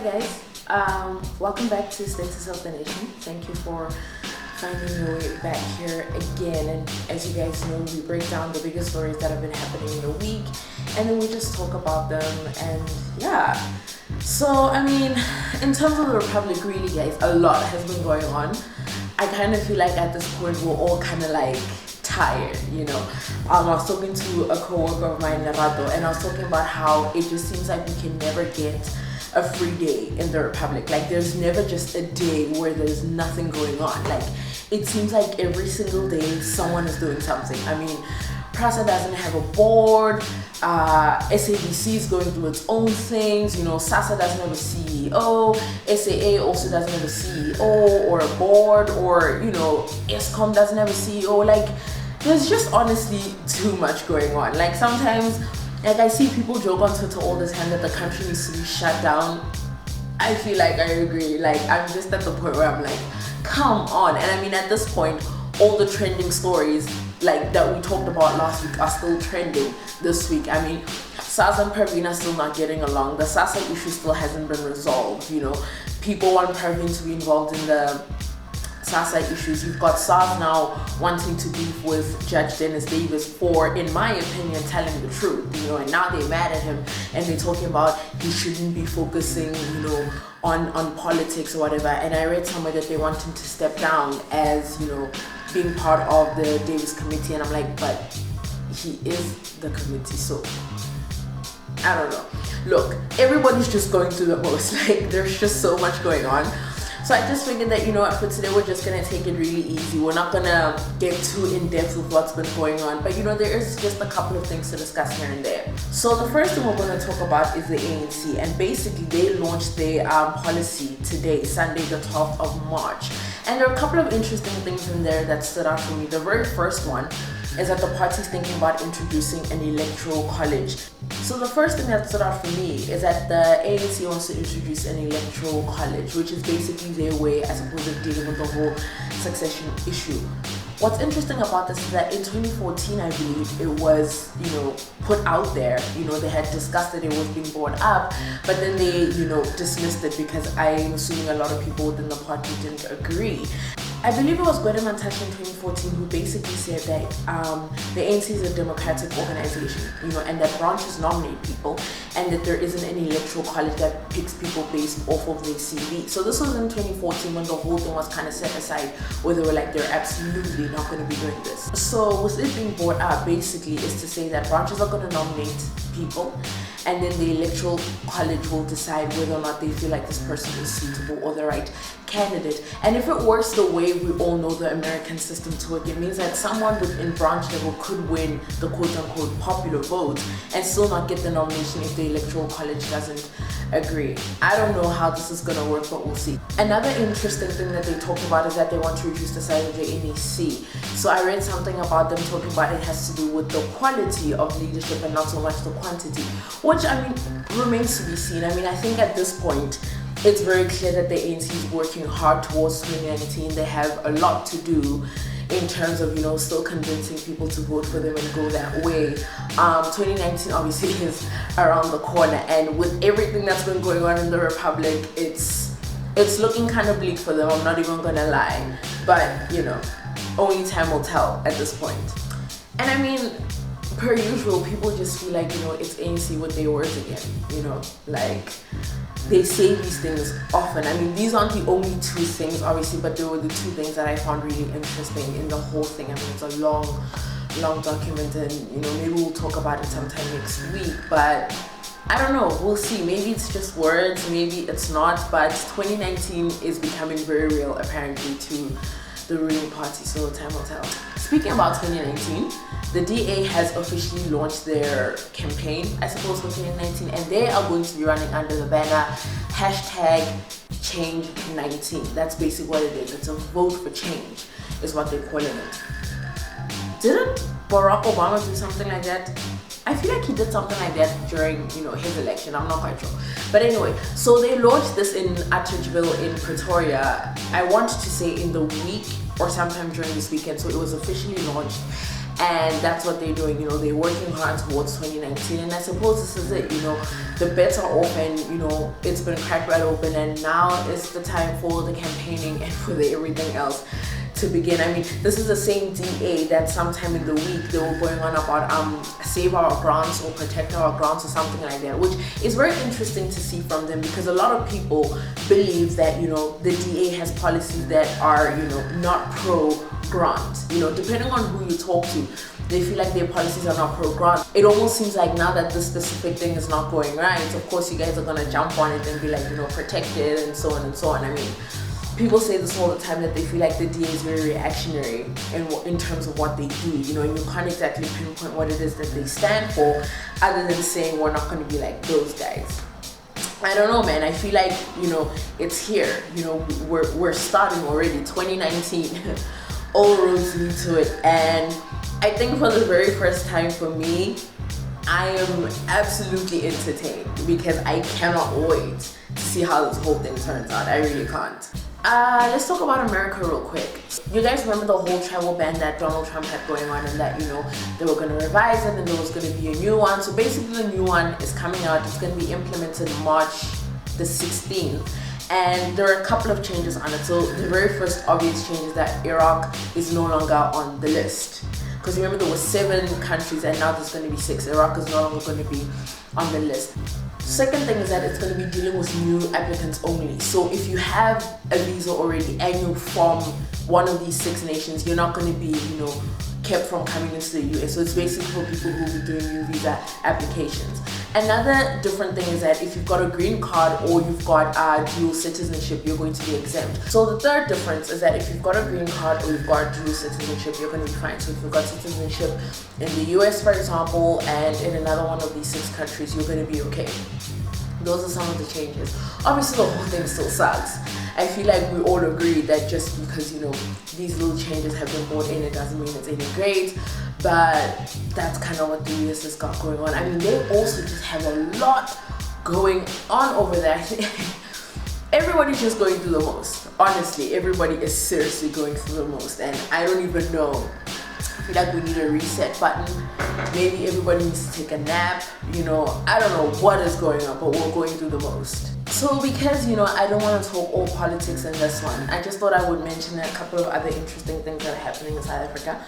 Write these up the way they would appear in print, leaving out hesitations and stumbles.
guys, welcome back to Status of the Nation. Thank you for finding your way back here again. And as you guys know, we break down the biggest stories that have been happening in the week, and then we just talk about them. And yeah, so I mean, in terms of the Republic, really guys, a lot has been going on. I kind of feel like at this point we're all kind of like tired, you know. I was talking to a co-worker of mine, Narato, and I was talking about how it just seems like we can never get a free day in the Republic. Like there's never just a day where there's nothing going on. Like it seems like every single day someone is doing something. I mean, PRASA doesn't have a board, SABC is going through its own things, you know, SASA doesn't have a CEO, SAA also doesn't have a CEO or a board, or, you know, ESCOM doesn't have a CEO. Like there's just honestly too much going on. Like sometimes, like I see people joke on Twitter all the time that the country needs to be shut down. I feel like I agree. Like I'm just at the point where I'm like, come on. And I mean, at this point, all the trending stories like that we talked about last week are still trending this week. I mean, SARS and Praveen are still not getting along. The SASA issue still hasn't been resolved. You know, people want Praveen to be involved in the SASA issues. You've got SARS now wanting to beef with Judge Dennis Davis for, in my opinion, telling the truth, you know, and now they're mad at him and they're talking about he shouldn't be focusing, you know, on politics or whatever. And I read somewhere that they want him to step down as, you know, being part of the Davis committee, and I'm like, but he is the committee, so I don't know. Look, everybody's just going through the most. Like there's just so much going on. So I just figured that, you know what, for today we're just gonna take it really easy. We're not gonna get too in depth with what's been going on, but you know, there is just a couple of things to discuss here and there. So the first thing we're gonna talk about is the ANC, and basically they launched their policy today, Sunday the 12th of March. And there are a couple of interesting things in there that stood out for me. The very first one is that the party's thinking about introducing an electoral college. So the first thing that stood out for me is that the ANC wants to introduce an electoral college, which is basically their way, I suppose, of dealing with the whole succession issue. What's interesting about this is that in 2014, I believe, it was, you know, put out there. You know, they had discussed that it was being brought up, but then they, you know, dismissed it because I'm assuming a lot of people within the party didn't agree. I believe it was Gwede Mantashe in 2014 who basically said that the ANC is a democratic organization, you know, and that branches nominate people, and that there isn't any electoral college that picks people based off of their CV. So this was in 2014 when the whole thing was kind of set aside, where they were like, they're absolutely not going to be doing this. So with it being brought up, basically, is to say that branches are going to nominate people, and then the electoral college will decide whether or not they feel like this person is suitable or the right candidate. And if it works the way we all know the American system to work, it means that someone within branch level could win the quote-unquote popular vote and still not get the nomination if the electoral college doesn't agree. I don't know how this is gonna work, but we'll see. Another interesting thing that they talk about is that they want to reduce the size of the NEC. So I read something about them talking about it has to do with the quality of leadership and not so much the quantity, which I mean remains to be seen. I mean, I think at this point it's very clear that the ANC is working hard towards 2019. They have a lot to do in terms of, you know, still convincing people to vote for them and go that way. 2019 obviously is around the corner, and with everything that's been going on in the Republic, it's looking kind of bleak for them, I'm not even gonna lie. But, you know, only time will tell at this point. And I mean, per usual, people just feel like, you know, it's ANC with their words again, you know, like they say these things often. I mean, these aren't the only two things, obviously, but they were the two things that I found really interesting in the whole thing. I mean, it's a long document, and, you know, maybe we'll talk about it sometime next week, but I don't know, we'll see. Maybe it's just words, maybe it's not, but 2019 is becoming very real, apparently, to the ruling party, so time will tell. Speaking about 2019, the DA has officially launched their campaign, I suppose, for 2019, and they are going to be running under the banner #Change19. That's basically what it is. It's a vote for change, is what they're calling it. Didn't Barack Obama do something like that? I feel like he did something like that during, you know, his election. I'm not quite sure. But anyway, so they launched this in Atteridgeville in Pretoria, I want to say in the week or sometime during this weekend. So it was officially launched. and that's what they're doing. They're working hard towards 2019, and I suppose this is it. The bets are open. It's been cracked wide open, and now it's the time for the campaigning and for the everything else to begin. I mean, this is the same DA that sometime in the week they were going on about save our grants or protect our grants or something like that, which is very interesting to see from them, because a lot of people believe that the DA has policies that are not pro grant. Depending on who you talk to, they feel like their policies are not pro grant. It almost seems like now that this specific thing is not going right, of course you guys are gonna jump on it and be like, protect it and so on and so on. I mean, people say this all the time, that they feel like the DA is very reactionary in terms of what they do, and you can't exactly pinpoint what it is that they stand for, other than saying we're not going to be like those guys. I don't know, man. I feel like it's here. We're starting already, 2019. All roads lead to it, and I think for the very first time for me, I am absolutely entertained, because I cannot wait to see how this whole thing turns out. I really can't. Let's talk about America real quick. You guys remember the whole travel ban that Donald Trump had going on, and that they were going to revise it and there was going to be a new one. So basically the new one is coming out. It's going to be implemented March the 16th, and there are a couple of changes on it. So the very first obvious change is that Iraq is no longer on the list, because remember there were 7 countries and now there's going to be 6. Iraq is no longer going to be on the list. Second thing is that it's going to be dealing with new applicants only. So if you have a visa already and you're from one of these 6 nations, you're not going to be, kept from coming into the US. So it's basically for people who will be doing new visa applications. Another different thing is that if you've got a green card or you've got dual citizenship, you're going to be exempt. So the third difference is that if you've got a green card or you've got dual citizenship, you're going to be fine. So if you've got citizenship in the US, for example, and in another one of these 6 countries, you're going to be okay. Those are some of the changes. Obviously, the whole thing still sucks. I feel like we all agree that just because, these little changes have been brought in, it doesn't mean it's any great. But that's kind of what the US has got going on. I mean, they also just have a lot going on over there. I think everybody's just going through the most. Honestly, everybody is seriously going through the most. And I don't even know. I feel like we need a reset button. Maybe everybody needs to take a nap. I don't know what is going on, but we're going through the most. So because, I don't want to talk all politics in this one, I just thought I would mention a couple of other interesting things that are happening in South Africa.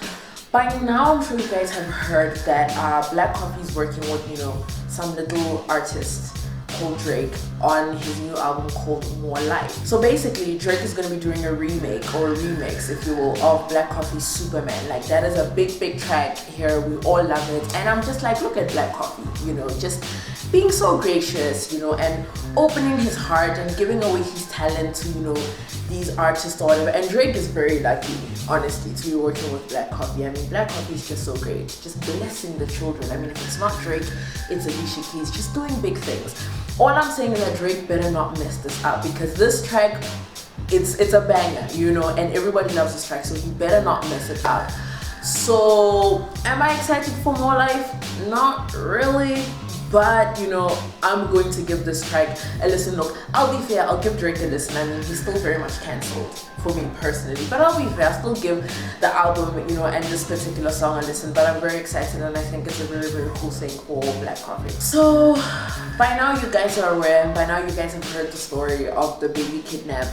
By now, I'm sure you guys have heard that Black Coffee is working with, some little artist called Drake on his new album called More Life. So basically, Drake is going to be doing a remake or a remix, if you will, of Black Coffee's Superman. Like, that is a big track here. We all love it. And I'm just like, look at Black Coffee, just being so gracious, and opening his heart and giving away his talent to, these artists or whatever. And Drake is very lucky, honestly, to be working with Black Coffee. I mean, Black Coffee is just so great. Just blessing the children. I mean, if it's not Drake, it's Alicia Keys. Just doing big things. All I'm saying is that Drake better not mess this up, because this track, it's a banger, and everybody loves this track, so he better not mess it up. So, am I excited for More Life? Not really. But, I'm going to give this track a listen. Look, I'll be fair, I'll give Drake a listen. I mean, he's still very much cancelled for me personally. But I'll be fair, I'll still give the album, and this particular song a listen. But I'm very excited, and I think it's a very, very cool thing for Black Coffee. So, by now you guys are aware, and by now you guys have heard the story of the baby kidnap.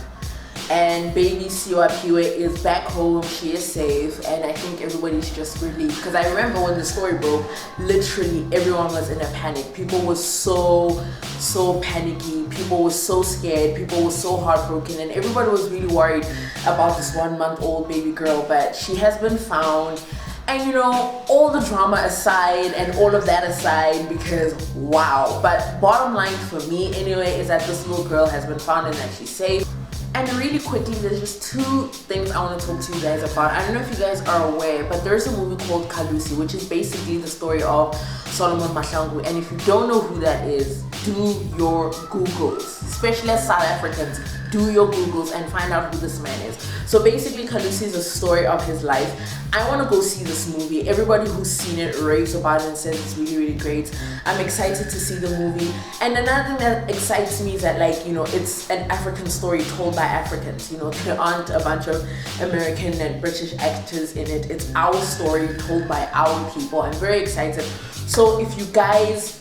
And baby Siwapiwe is back home, she is safe, and I think everybody's just relieved. Because I remember when the story broke, literally everyone was in a panic. People were so panicky, people were so scared, people were so heartbroken, and everybody was really worried about this 1-month-old baby girl. But she has been found, and all the drama aside and all of that aside, because wow. But bottom line for me anyway is that this little girl has been found and that she's safe. And really quickly, there's just 2 things I want to talk to you guys about. I don't know if you guys are aware, but there's a movie called Kalusi, which is basically the story of Solomon Mahlangu. And if you don't know who that is, do your Googles, especially as South Africans. Do your Googles and find out who this man is. So basically, Kalusi is a story of his life. I want to go see this movie. Everybody who's seen it raves about it and says it's really, really great. I'm excited to see the movie. And another thing that excites me is that, like, you know, it's an African story told by Africans. You know, there aren't a bunch of American and British actors in it. It's our story told by our people. I'm very excited. So if you guys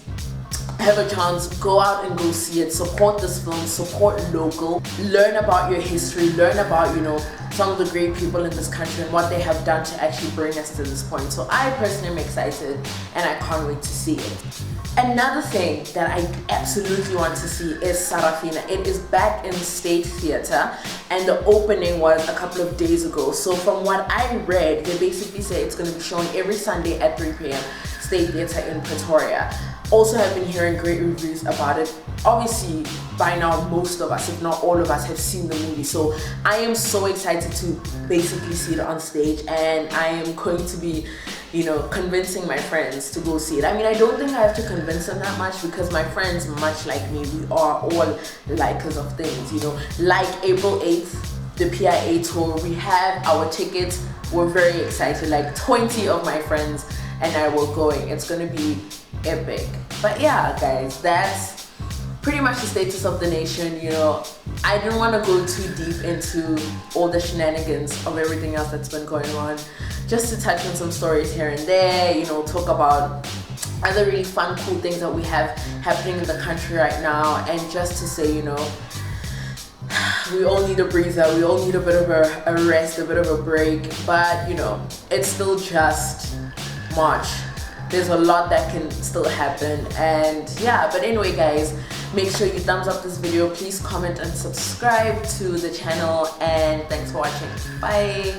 have a chance, go out and go see it, support this film, support local, learn about your history, learn about, you know, some of the great people in this country and what they have done to actually bring us to this point. So I personally am excited and I can't wait to see it. Another thing that I absolutely want to see is Sarafina. It is back in State Theatre and the opening was a couple of days ago. So from what I read, they basically say it's going to be shown every Sunday at 3 p.m. State Theatre in Pretoria. Also have been hearing great reviews about it. Obviously, by now, most of us, if not all of us, have seen the movie. So I am so excited to basically see it on stage, and I am going to be, you know, convincing my friends to go see it. I mean, I don't think I have to convince them that much because my friends, much like me, we are all likers of things, you know. Like April 8th, the PIA tour, we have our tickets. We're very excited. Like 20 of my friends and I were going. It's gonna be epic. But yeah, guys, that's pretty much the status of the nation. You know, I didn't want to go too deep into all the shenanigans of everything else that's been going on. Just to touch on some stories here and there, you know, talk about other really fun, cool things that we have happening in the country right now, and just to say, you know, we all need a breather, we all need a bit of a rest, a bit of a break, but you know, it's still just March. There's a lot that can still happen, and yeah, but anyway guys, make sure you thumbs up this video, please comment and subscribe to the channel, and thanks for watching. Bye.